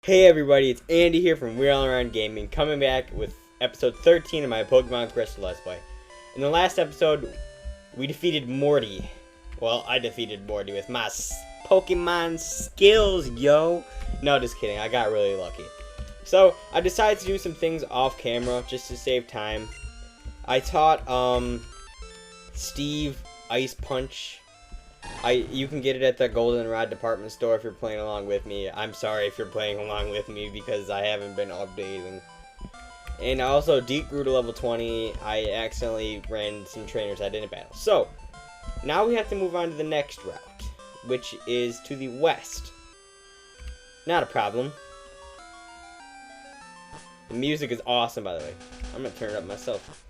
Hey everybody, it's Andy here from We're All Around Gaming, coming back with episode 13 of my Pokemon Crystal Let's Play. In the last episode, we defeated Morty. Well, I defeated Morty with my Pokemon skills, yo! No, just kidding, I got really lucky. So, I decided to do some things off camera, just to save time. I taught, Steve Ice Punch. You can get it at the Goldenrod department store if you're playing along with me. I'm sorry if you're playing along with me because I haven't been updating. And I also deep grew to level 20. I accidentally ran some trainers I didn't battle. So, now we have to move on to the next route, which is to the west. Not a problem. The music is awesome, by the way. I'm gonna turn it up myself.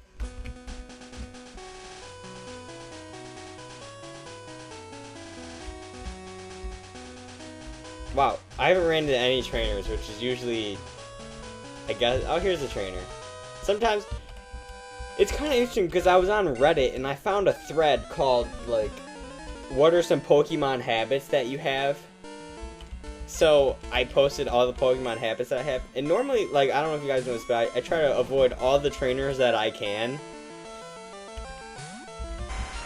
Wow, I haven't ran into any trainers, which is usually, I guess, oh, here's a trainer. Sometimes, it's kind of interesting because I was on Reddit and I found a thread called, like, what are some Pokemon habits that you have? So, I posted all the Pokemon habits that I have, and normally, like, I don't know if you guys know this, but I try to avoid all the trainers that I can.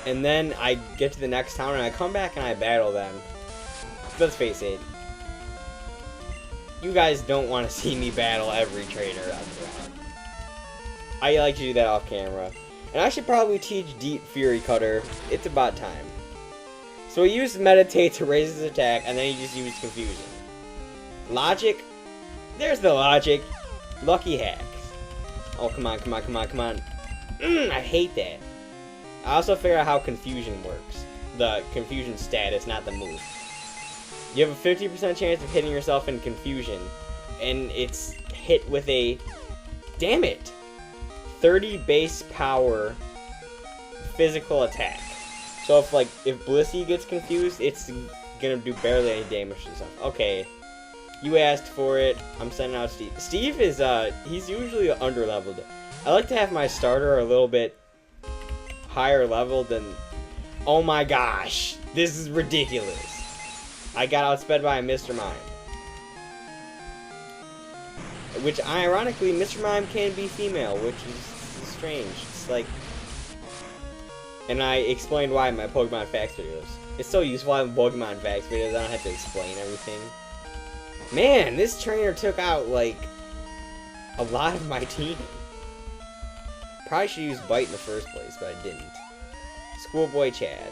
And then I get to the next town and I come back and I battle them. Let's face it. You guys don't want to see me battle every trainer out there. I like to do that off camera. And I should probably teach Deep Fury Cutter. It's about time. So he used Meditate to raise his attack, and then he just used Confusion. Logic? There's the logic. Lucky hacks. Oh, come on, come on, come on, come on. I hate that. I also figure out how Confusion works. The Confusion status, not the move. You have a 50% chance of hitting yourself in Confusion, and it's hit with a, damn it, 30 base power physical attack. So if Blissey gets confused, it's gonna do barely any damage to itself. Okay, you asked for it. I'm sending out Steve. Steve is he's usually under-leveled. I like to have my starter a little bit higher level than. Oh my gosh, this is ridiculous. I got outsped by a Mr. Mime. Which, ironically, Mr. Mime can be female, which is strange. It's like... And I explained why in my Pokemon Facts videos. It's so useful having Pokemon Facts videos, I don't have to explain everything. Man, this trainer took out, like, a lot of my team. Probably should use Bite in the first place, but I didn't. Schoolboy Chad.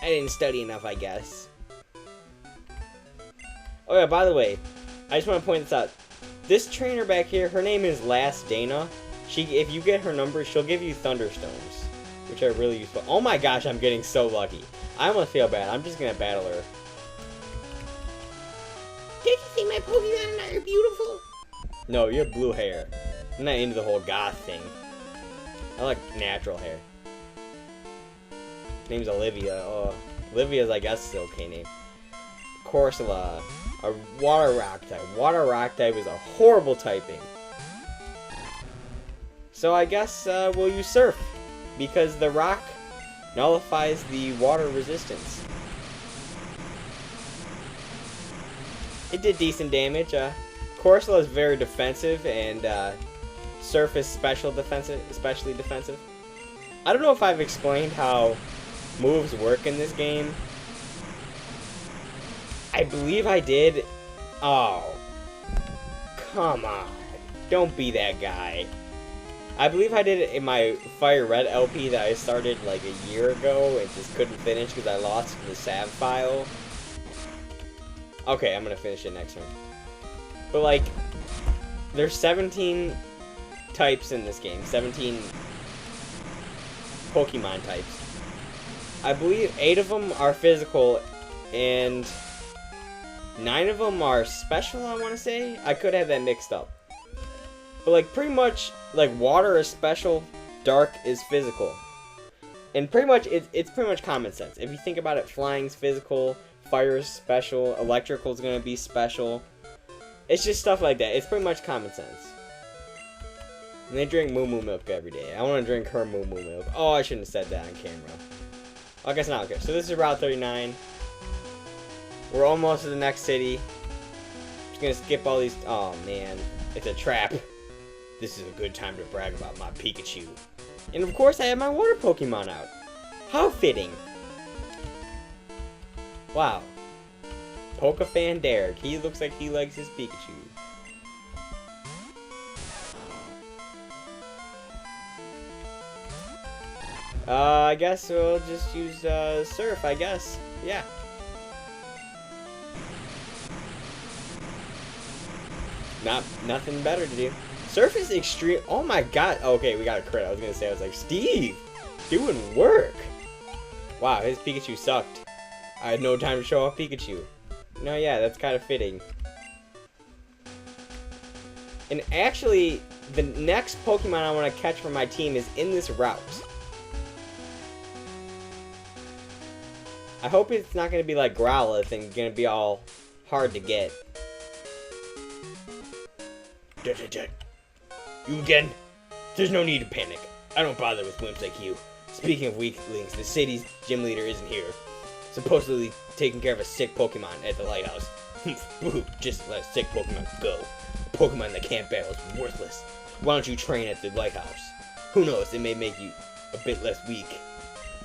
I didn't study enough, I guess. Oh yeah, by the way, I just want to point this out. This trainer back here, her name is Last Dana. If you get her number, she'll give you Thunderstones, which are really useful. Oh my gosh, I'm getting so lucky. I almost feel bad. I'm just gonna battle her. Did you see my Pokemon are beautiful? No, you have blue hair. I'm not into the whole goth thing. I like natural hair. Name's Olivia. Oh, Olivia's, I guess, is an okay name. Corsola. A water rock type. Water rock type is a horrible typing. So I guess we'll use Surf, because the rock nullifies the water resistance. It did decent damage. Corsola is very defensive, and Surf is especially defensive. I don't know if I've explained how moves work in this game. I believe I did. Oh. Come on. Don't be that guy. I believe I did it in my Fire Red LP that I started like a year ago and just couldn't finish because I lost the Sav file. Okay, I'm gonna finish it next turn. But like, there's 17 types in this game. 17 Pokemon types. I believe 8 of them are physical and 9 of them are special, I want to say. I could have that mixed up. But, like, pretty much, like, water is special, dark is physical. And pretty much, it's pretty much common sense. If you think about it, flying's physical, fire is special, electrical's gonna be special. It's just stuff like that. It's pretty much common sense. And they drink Moo Moo milk every day. I want to drink her Moo Moo milk. Oh, I shouldn't have said that on camera. I guess not. Okay, so this is Route 39. We're almost to the next city. just gonna skip all these. Oh man, it's a trap. This is a good time to brag about my Pikachu. And of course I have my water Pokemon out. How fitting. Wow. Pokefan Derek. He looks like he likes his Pikachu. I guess we'll just use Surf, I guess. Yeah. Nothing better to do. Surf is extreme. Oh my god. Okay, we got a crit. I was gonna say, I was like, Steve, doing work. Wow, his Pikachu sucked. I had no time to show off Pikachu. No, yeah, that's kind of fitting. And actually, the next Pokemon I want to catch for my team is in this route. I hope it's not going to be like Growlithe and going to be all hard to get. You again? There's no need to panic. I don't bother with wimps like you. Speaking of weaklings, the city's gym leader isn't here. Supposedly taking care of a sick Pokemon at the Lighthouse. Just let a sick Pokemon go. A Pokemon that can't battle is worthless. Why don't you train at the Lighthouse? Who knows, it may make you a bit less weak.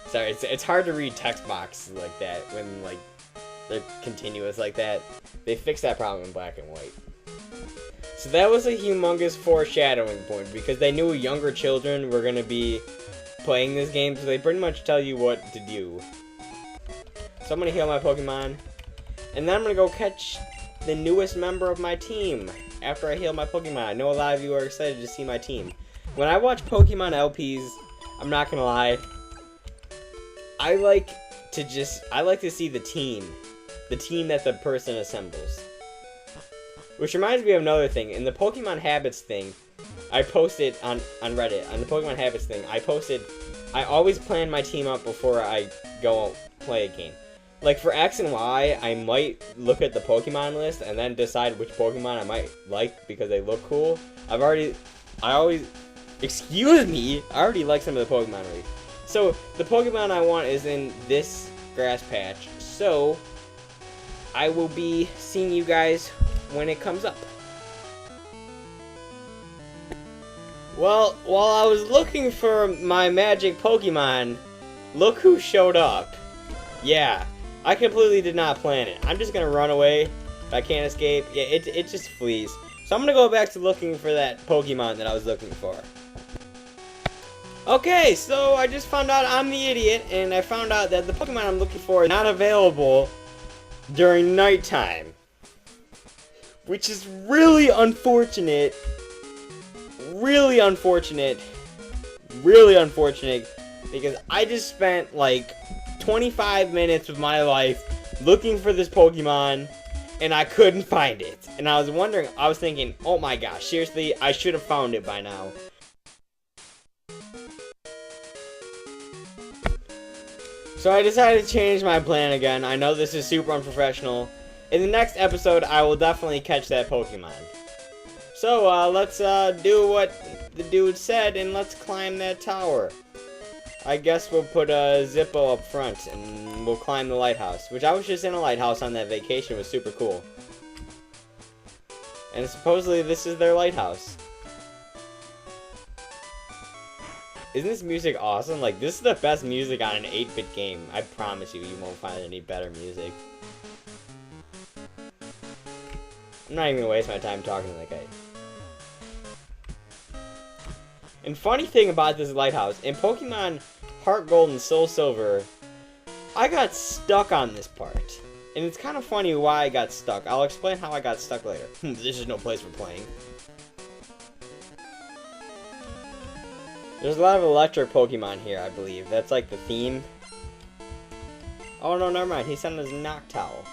Sorry, it's hard to read text boxes like that when like they're continuous like that. They fixed that problem in black and white. So that was a humongous foreshadowing point because they knew younger children were gonna be playing this game, so they pretty much tell you what to do. So I'm gonna heal my Pokemon, and then I'm gonna go catch the newest member of my team after I heal my Pokemon. I know a lot of you are excited to see my team. When I watch Pokemon LPs, I'm not gonna lie, I like to see the team that the person assembles. Which reminds me of another thing. In the Pokemon Habits thing, I posted on Reddit, on the Pokemon Habits thing, I always plan my team out before I go play a game. Like for X and Y, I might look at the Pokemon list and then decide which Pokemon I might like because they look cool. I already like some of the Pokemon already. So the Pokemon I want is in this grass patch. So I will be seeing you guys when it comes up. Well, while I was looking for my magic Pokemon, look who showed up. Yeah, I completely did not plan it. I'm just gonna run away if I can't escape. Yeah, it just flees. So I'm gonna go back to looking for that Pokemon that I was looking for. Okay, so I just found out I'm the idiot, and I found out that the Pokemon I'm looking for is not available during nighttime. Which is really unfortunate. Really unfortunate. Really unfortunate. Because I just spent like 25 minutes of my life looking for this Pokemon, and I couldn't find it. And I was thinking, oh my gosh, seriously, I should have found it by now. So I decided to change my plan again. I know this is super unprofessional. In the next episode, I will definitely catch that Pokemon. So, let's do what the dude said, and let's climb that tower. I guess we'll put a Zippo up front, and we'll climb the lighthouse. Which I was just in a lighthouse on that vacation. It was super cool. And supposedly this is their lighthouse. Isn't this music awesome? Like, this is the best music on an 8-bit game. I promise you, you won't find any better music. I'm not even gonna waste my time talking to that guy. And funny thing about this lighthouse, in Pokemon Heart Gold and Soul Silver, I got stuck on this part. And it's kind of funny why I got stuck. I'll explain how I got stuck later. This is no place for playing. There's a lot of electric Pokemon here, I believe. That's like the theme. Oh no, never mind. He sent us Noctowl.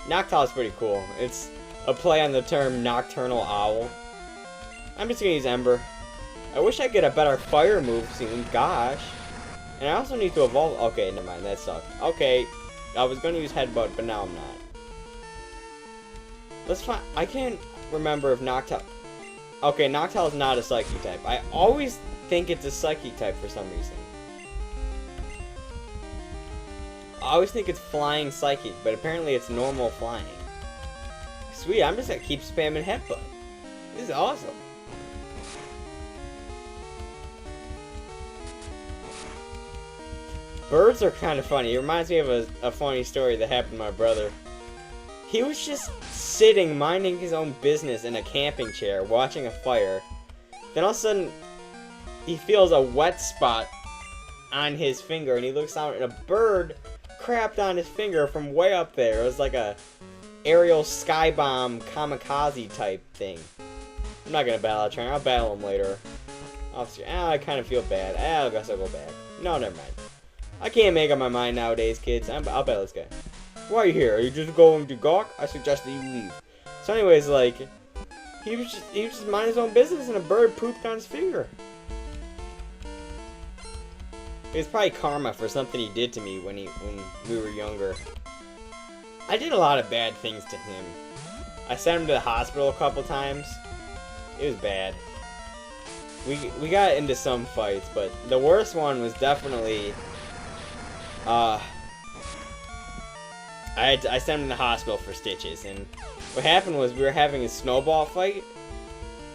Noctowl is pretty cool. It's a play on the term nocturnal owl. I'm just gonna use Ember. I wish I could get a better fire move soon, gosh. And I also need to evolve. Okay, never mind, that sucked. Okay, I was gonna use Headbutt, but now I'm not. Let's find. I can't remember if Noctowl. Okay, Noctowl is not a Psychic type. I always think it's a Psychic type for some reason. I always think it's Flying Psychic, but apparently it's normal flying. sweet. I'm just gonna keep spamming headbutt. This is awesome. Birds are kind of funny. It reminds me of a funny story that happened to my brother. He was just sitting, minding his own business in a camping chair, watching a fire. Then all of a sudden, he feels a wet spot on his finger, and he looks down, and a bird crapped on his finger from way up there. It was like a aerial sky bomb kamikaze type thing. I'm not gonna battle that trainer. I'll battle him later. I kind of feel bad. I guess I'll go back. No, never mind. I can't make up my mind nowadays, kids. I'll battle this guy. Why are you here? Are you just going to gawk? I suggest that you leave. So anyways, like, he was just minding his own business, and a bird pooped on his finger. It was probably karma for something he did to me when we were younger. I did a lot of bad things to him. I sent him to the hospital a couple times. It was bad. We got into some fights, but the worst one was definitely I sent him to the hospital for stitches, and what happened was we were having a snowball fight,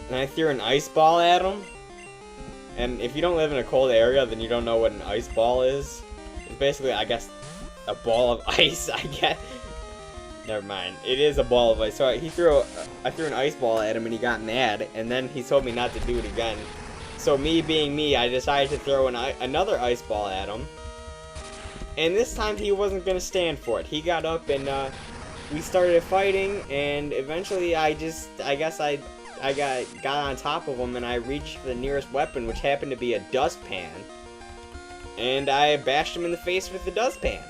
and I threw an ice ball at him. And if you don't live in a cold area, then you don't know what an ice ball is. It's basically, I guess, a ball of ice, I guess. Never mind. It is a ball of ice. So I threw an ice ball at him, and he got mad, and then he told me not to do it again. So me being me, I decided to throw another ice ball at him. And this time he wasn't going to stand for it. He got up, and we started fighting, and eventually I got on top of him, and I reached for the nearest weapon, which happened to be a dustpan. And I bashed him in the face with the dustpan.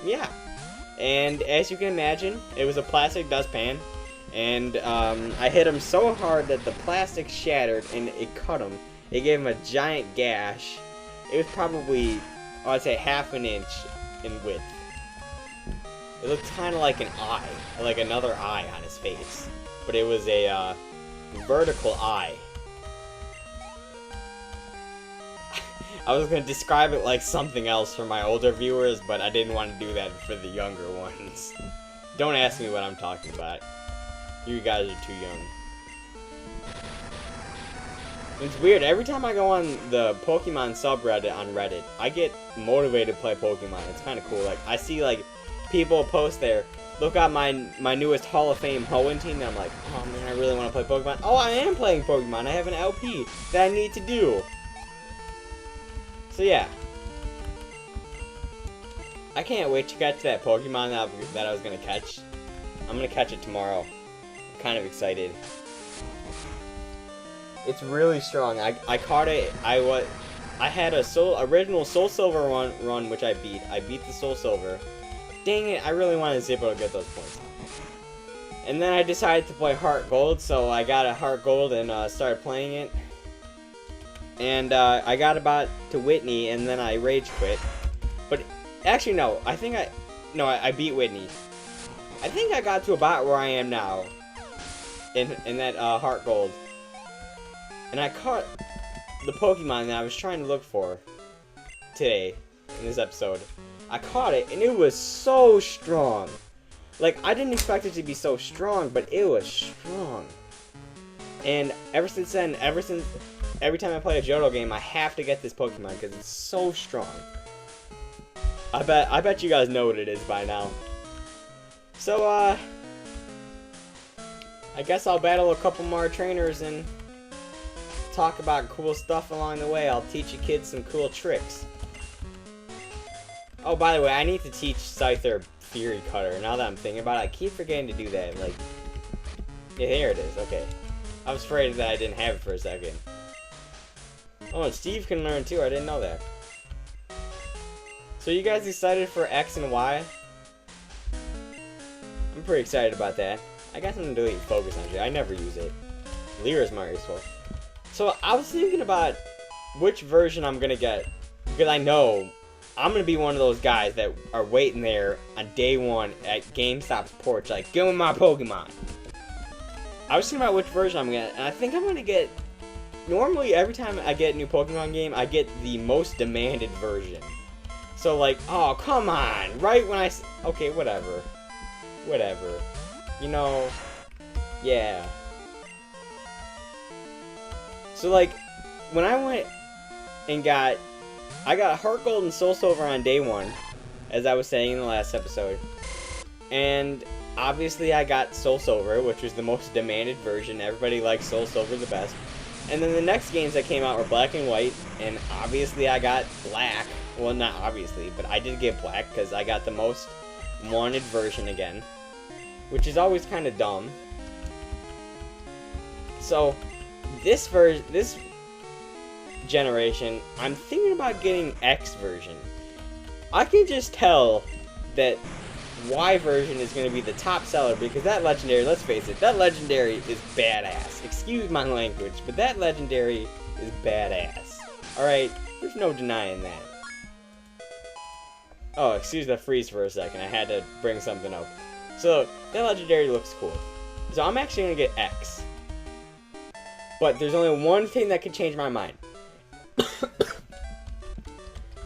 Yeah. And as you can imagine, it was a plastic dustpan. And I hit him so hard that the plastic shattered, and it cut him. It gave him a giant gash. It was probably, I'd say, half an inch in width. It looked kind of like an eye, like another eye on his face. But it was a vertical eye. I was going to describe it like something else for my older viewers, but I didn't want to do that for the younger ones. Don't ask me what I'm talking about. You guys are too young. It's weird, every time I go on the Pokemon subreddit on Reddit, I get motivated to play Pokemon. It's kind of cool. Like, I see, like, people post there, look at my newest Hall of Fame Hoenn team, and I'm like, oh man, I really want to play Pokemon. Oh, I am playing Pokemon. I have an LP that I need to do. So yeah. I can't wait to catch that Pokemon that I was going to catch. I'm going to catch it tomorrow. I'm kind of excited. It's really strong. I caught it. I had a original Soul Silver run which I beat. I beat the Soul Silver. Dang it, I really wanted to see if I would get those points. And then I decided to play Heart Gold, so I got a Heart Gold and started playing it. And I got about to Whitney, and then I rage quit. But actually, no. I beat Whitney. I think I got to about where I am now in that Heart Gold. And I caught the Pokemon that I was trying to look for today in this episode. I caught it, and it was so strong. Like, I didn't expect it to be so strong, but it was strong. And ever since then, every time I play a Johto game, I have to get this Pokemon because it's so strong. I bet you guys know what it is by now. So, I guess I'll battle a couple more trainers and talk about cool stuff along the way. I'll teach you kids some cool tricks. Oh, by the way, I need to teach Scyther Fury Cutter. Now that I'm thinking about it, I keep forgetting to do that. Like, yeah, here it is. Okay. I was afraid that I didn't have it for a second. Oh, and Steve can learn too. I didn't know that. So you guys excited for X and Y? I'm pretty excited about that. I guess I'm going to delete Focus on you. I never use it. Lyra's my useful. So I was thinking about which version I'm going to get. Because I know I'm going to be one of those guys that are waiting there on day one at GameStop's porch. Like, give me my Pokemon. I was thinking about which version I'm going to get. And I think I'm going to get... Normally, every time I get a new Pokemon game, I get the most demanded version. So, like, oh, come on. Right when I... Okay, whatever. Whatever. You know, yeah. So, like, when I went and I got Heart Gold and Soul Silver on day 1, as I was saying in the last episode. And obviously I got Soul Silver, which was the most demanded version. Everybody likes Soul Silver the best. And then the next games that came out were Black and White, and obviously I got Black. Well, not obviously, but I did get Black because I got the most wanted version again, which is always kind of dumb. So, this generation, I'm thinking about getting X version. I can just tell that Y version is going to be the top seller because that legendary, let's face it, that legendary is badass. Excuse my language, but that legendary is badass. Alright, there's no denying that. Oh, excuse the freeze for a second, I had to bring something up. So, that legendary looks cool. So I'm actually going to get X. But there's only one thing that could change my mind.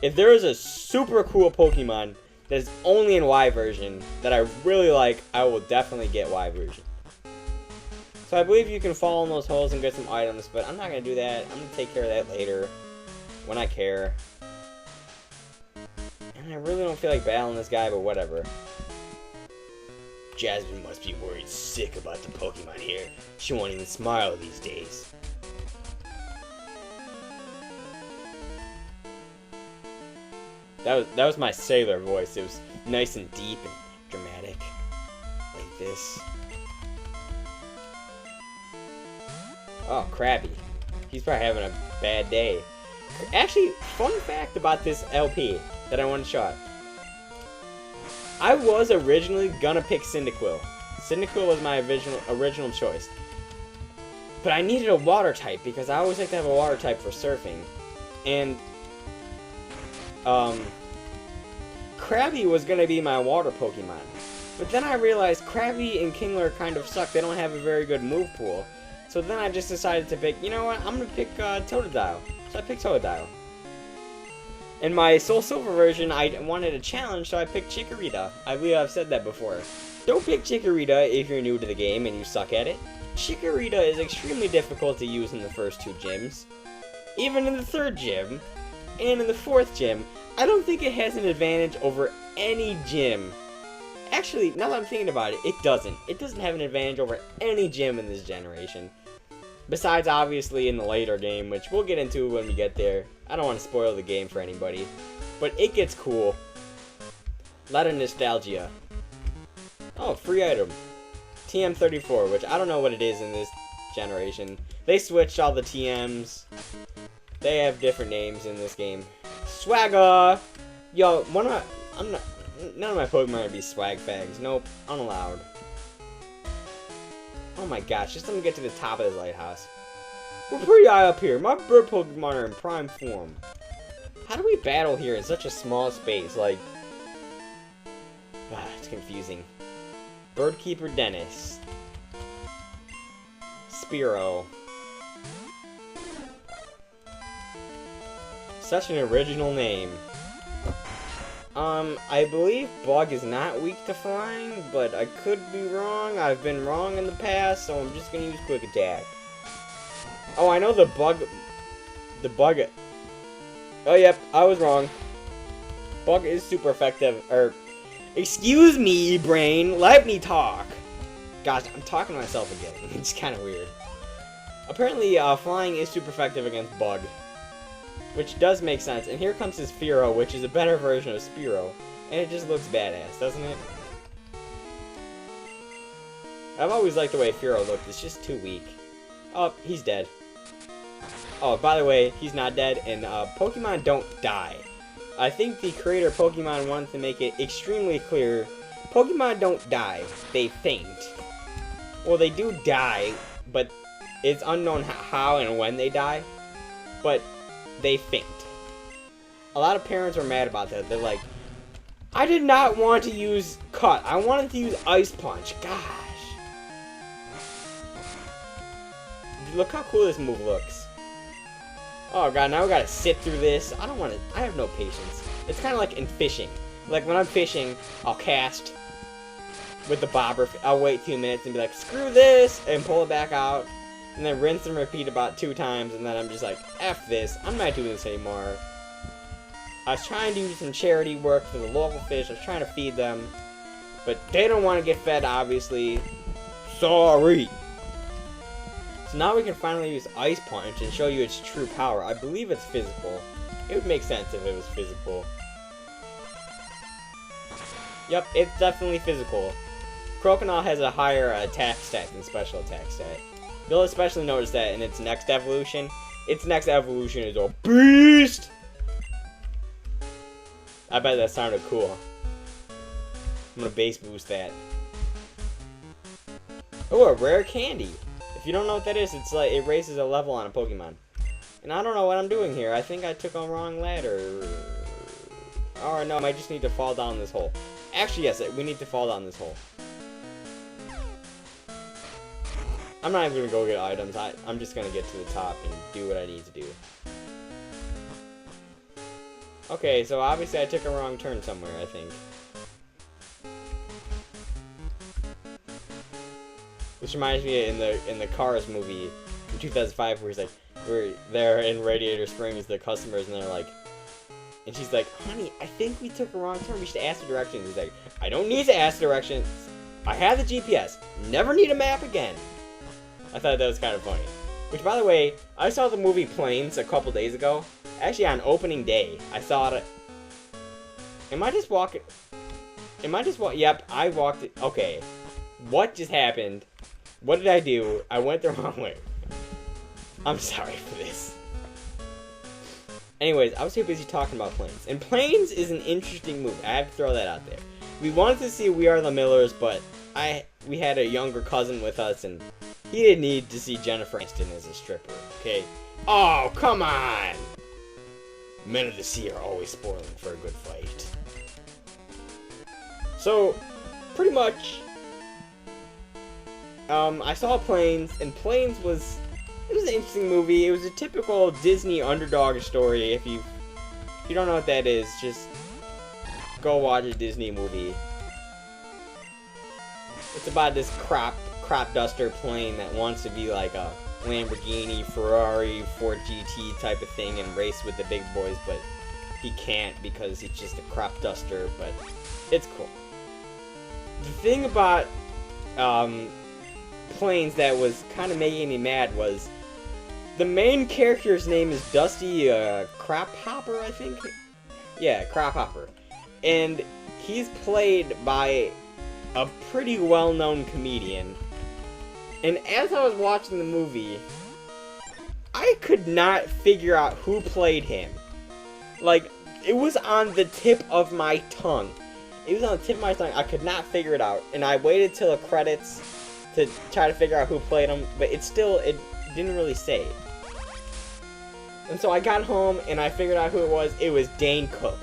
If there is a super cool Pokemon that is only in Y version that I really like, I will definitely get Y version. So I believe you can fall in those holes and get some items, but I'm not going to do that. I'm going to take care of that later, when I care. And I really don't feel like battling this guy, but whatever. Jasmine must be worried sick about the Pokemon here. She won't even smile these days. That was my sailor voice. It was nice and deep and dramatic. Like this. Oh, Krabby. He's probably having a bad day. Actually, fun fact about this LP that I want to show. I was originally gonna pick Cyndaquil. Cyndaquil was my original choice. But I needed a water type because I always like to have a water type for surfing. And Krabby was gonna be my water Pokemon. But then I realized Krabby and Kingler kind of suck. They don't have a very good move pool. So then I just decided to pick, you know what, I'm gonna pick Totodile. So I picked Totodile. In my Soul Silver version, I wanted a challenge, so I picked Chikorita. I believe I've said that before. Don't pick Chikorita if you're new to the game and you suck at it. Chikorita is extremely difficult to use in the first 2 gyms. Even in the 3rd gym, and in the 4th gym, I don't think it has an advantage over any gym. Actually, now that I'm thinking about it, it doesn't. It doesn't have an advantage over any gym in this generation. Besides, obviously, in the later game, which we'll get into when we get there. I don't want to spoil the game for anybody. But it gets cool. A lot of nostalgia. Oh, free item. TM34, which I don't know what it is in this generation. They switched all the TMs. They have different names in this game. Swagger! Yo, none of my Pokemon would be swag fags. Nope, unallowed. Oh my gosh, just let me get to the top of this lighthouse. We're pretty high up here. My bird Pokemon are in prime form. How do we battle here in such a small space? Like, it's confusing. Birdkeeper Dennis. Spearow. Such an original name. I believe Bug is not weak to flying, but I could be wrong. I've been wrong in the past, so I'm just gonna use Quick Attack. Oh, I know the Bug... Oh, yep, I was wrong. Bug is super effective, excuse me, brain, let me talk! Gosh, I'm talking to myself again. It's kind of weird. Apparently, flying is super effective against Bug. Which does make sense. And here comes his Fearow, which is a better version of Spearow. And it just looks badass, doesn't it? I've always liked the way Fearow looked. It's just too weak. Oh, he's dead. Oh, by the way, he's not dead. And Pokemon don't die. I think the creator of Pokemon wanted to make it extremely clear. Pokemon don't die. They faint. Well, they do die, but it's unknown how and when they die. But they faint. A lot of parents are mad about that. They're like, I did not want to use Cut. I wanted to use Ice Punch. Gosh. Look how cool this move looks. Oh god, now we gotta sit through this. I don't want to. I have no patience. It's kind of like in fishing. Like when I'm fishing, I'll cast, with the bobber. I'll wait 2 minutes and be like, screw this, and pull it back out. And then rinse and repeat about 2 times, and then I'm just like, F this, I'm not doing this anymore. I was trying to do some charity work for the local fish, I was trying to feed them, but they don't want to get fed, obviously. Sorry. So now we can finally use Ice Punch and show you its true power. I believe it's physical. It would make sense if it was physical. Yep, it's definitely physical. Croconaw has a higher attack stat than special attack stat. You'll especially notice that in its next evolution. Its next evolution is a beast! I bet that sounded cool. I'm gonna base boost that. Oh, a rare candy. If you don't know what that is, it's like it raises a level on a Pokemon. And I don't know what I'm doing here. I think I took a wrong ladder. Or no, I might just need to fall down this hole. Actually, yes, we need to fall down this hole. I'm not even gonna go get items. I'm just gonna get to the top and do what I need to do. Okay, so obviously I took a wrong turn somewhere, I think. Which reminds me in the Cars movie in 2005 where he's like, we're there in Radiator Springs, the customers, and they're like, and she's like, honey, I think we took a wrong turn. We should ask the directions. He's like, I don't need to ask directions. I have the GPS. Never need a map again. I thought that was kind of funny. Which, by the way, I saw the movie Planes a couple days ago. Actually, on opening day, I saw it. Am I just walking? Yep, I walked it. Okay. What just happened? What did I do? I went the wrong way. I'm sorry for this. Anyways, I was too busy talking about Planes. And Planes is an interesting movie. I have to throw that out there. We wanted to see We Are the Millers, but we had a younger cousin with us, and he didn't need to see Jennifer Aniston as a stripper, okay? Oh, come on! Men of the sea are always spoiling for a good fight. So, pretty much, I saw Planes, and Planes was an interesting movie. It was a typical Disney underdog story. If you don't know what that is, just go watch a Disney movie. It's about this crop duster plane that wants to be like a Lamborghini, Ferrari, Ford GT type of thing and race with the big boys, but he can't because he's just a crop duster, but it's cool. The thing about Planes that was kind of making me mad was the main character's name is Dusty Crophopper, I think? Yeah, Crophopper. And he's played by a pretty well-known comedian. And as I was watching the movie, I could not figure out who played him. Like, it was on the tip of my tongue. It was on the tip of my tongue. I could not figure it out. And I waited till the credits to try to figure out who played him. But it didn't really say. And so I got home and I figured out who it was. It was Dane Cook.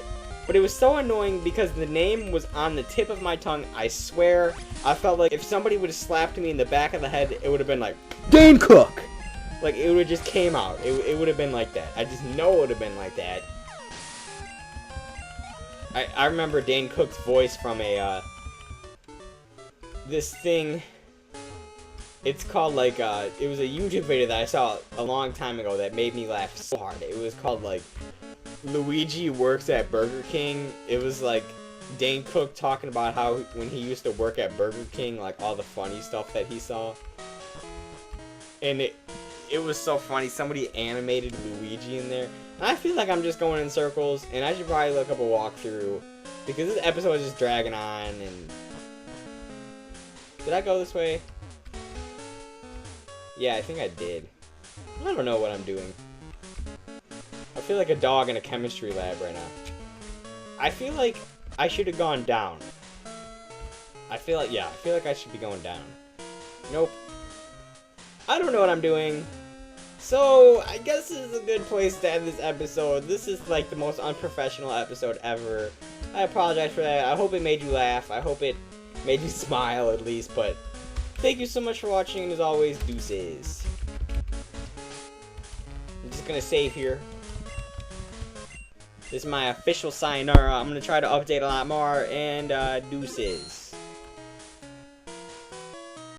But it was so annoying because the name was on the tip of my tongue. I swear, I felt like if somebody would have slapped me in the back of the head, it would have been like, Dane Cook! Like, it would have just came out. It would have been like that. I just know it would have been like that. I remember Dane Cook's voice from a, this thing. It's called, like, it was a YouTube video that I saw a long time ago that made me laugh so hard. It was called, like, Luigi Works at Burger King. It was like Dane Cook talking about how when he used to work at Burger King, like all the funny stuff that he saw. And it was so funny. Somebody animated Luigi in there. And I feel like I'm just going in circles, and I should probably look up a walkthrough because this episode is just dragging on. And did I go this way? Yeah, I think I did. I don't know what I'm doing. I feel like a dog in a chemistry lab right now. I feel like I should have gone down. I feel like I should be going down. Nope. I don't know what I'm doing. So, I guess this is a good place to end this episode. This is like the most unprofessional episode ever. I apologize for that. I hope it made you laugh. I hope it made you smile at least, but thank you so much for watching, and as always, deuces. I'm just gonna save here. This is my official sign. I'm going to try to update a lot more, and deuces.